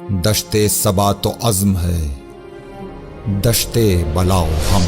دشتے صبا تو عزم ہے، دشتے بلاؤ ہم۔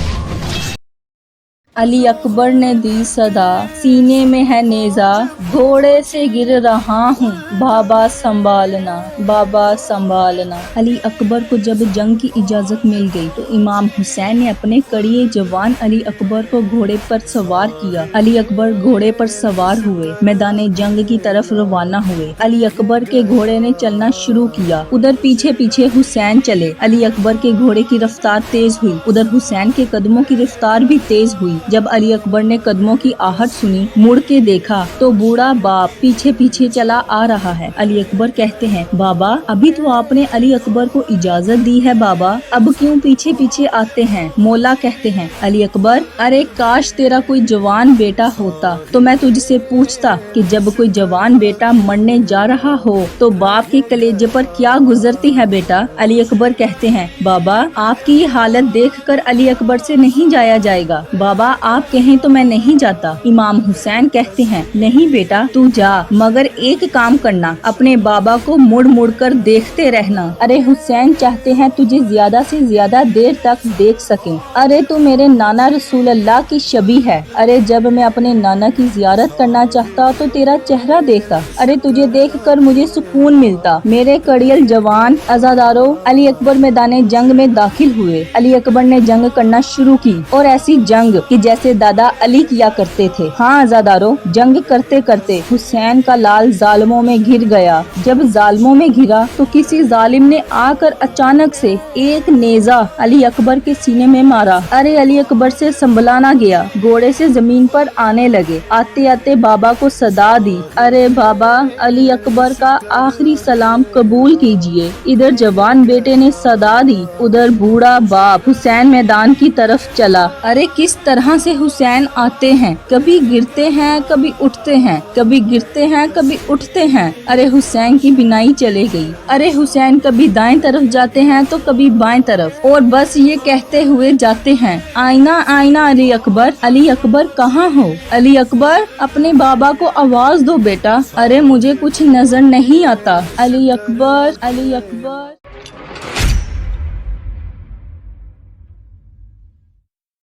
علی اکبر نے دی صدا، سینے میں ہے نیزہ، گھوڑے سے گر رہا ہوں، بابا سنبھالنا، بابا سنبھالنا۔ علی اکبر کو جب جنگ کی اجازت مل گئی تو امام حسین نے اپنے کڑیے جوان علی اکبر کو گھوڑے پر سوار کیا۔ علی اکبر گھوڑے پر سوار ہوئے، میدان جنگ کی طرف روانہ ہوئے۔ علی اکبر کے گھوڑے نے چلنا شروع کیا، ادھر پیچھے پیچھے حسین چلے۔ علی اکبر کے گھوڑے کی رفتار تیز ہوئی، ادھر حسین کے قدموں کی رفتار بھی تیز ہوئی۔ جب علی اکبر نے قدموں کی آہٹ سنی، مڑ کے دیکھا تو بوڑھا باپ پیچھے پیچھے چلا آ رہا ہے۔ علی اکبر کہتے ہیں، بابا ابھی تو آپ نے علی اکبر کو اجازت دی ہے بابا، اب کیوں پیچھے پیچھے آتے ہیں؟ مولا کہتے ہیں، علی اکبر ارے کاش تیرا کوئی جوان بیٹا ہوتا تو میں تجھ سے پوچھتا کہ جب کوئی جوان بیٹا مرنے جا رہا ہو تو باپ کے کلیجے پر کیا گزرتی ہے بیٹا؟ علی اکبر کہتے ہیں، بابا آپ کی یہ حالت دیکھ کر علی اکبر سے نہیں جایا جائے گا، بابا آپ کہیں تو میں نہیں جاتا۔ امام حسین کہتے ہیں، نہیں بیٹا تو جا، مگر ایک کام کرنا، اپنے بابا کو مڑ مڑ کر دیکھتے رہنا۔ ارے حسین چاہتے ہیں تجھے زیادہ سے زیادہ دیر تک دیکھ سکیں۔ ارے تو میرے نانا رسول اللہ کی شبیہ ہے، ارے جب میں اپنے نانا کی زیارت کرنا چاہتا تو تیرا چہرہ دیکھتا، ارے تجھے دیکھ کر مجھے سکون ملتا۔ میرے کڑیل جوان عزادارو، علی اکبر میدان جنگ میں داخل ہوئے۔ علی اکبر نے جنگ کرنا شروع کی، اور ایسی جنگ کہ جیسے دادا علی کیا کرتے تھے۔ ہاں عزادارو، جنگ کرتے کرتے حسین کا لال ظالموں میں گر گیا۔ جب ظالموں میں گرا تو کسی ظالم نے آ کر اچانک سے ایک نیزہ علی اکبر کے سینے میں مارا۔ ارے علی اکبر سے سنبھلا نہ گیا، گھوڑے سے زمین پر آنے لگے، آتے آتے بابا کو صدا دی، ارے بابا علی اکبر کا آخری سلام قبول کیجئے۔ ادھر جوان بیٹے نے صدا دی، ادھر بوڑھا باپ حسین میدان کی طرف چلا۔ ارے کس طرح سے حسین آتے ہیں، کبھی گرتے ہیں کبھی اٹھتے ہیں، کبھی گرتے ہیں کبھی اٹھتے ہیں۔ ارے حسین کی بینائی چلے گئی، ارے حسین کبھی دائیں طرف جاتے ہیں تو کبھی بائیں طرف، اور بس یہ کہتے ہوئے جاتے ہیں، آئینہ آئینہ علی اکبر، علی اکبر کہاں ہو؟ علی اکبر اپنے بابا کو آواز دو بیٹا، ارے مجھے کچھ نظر نہیں آتا۔ علی اکبر، علی اکبر۔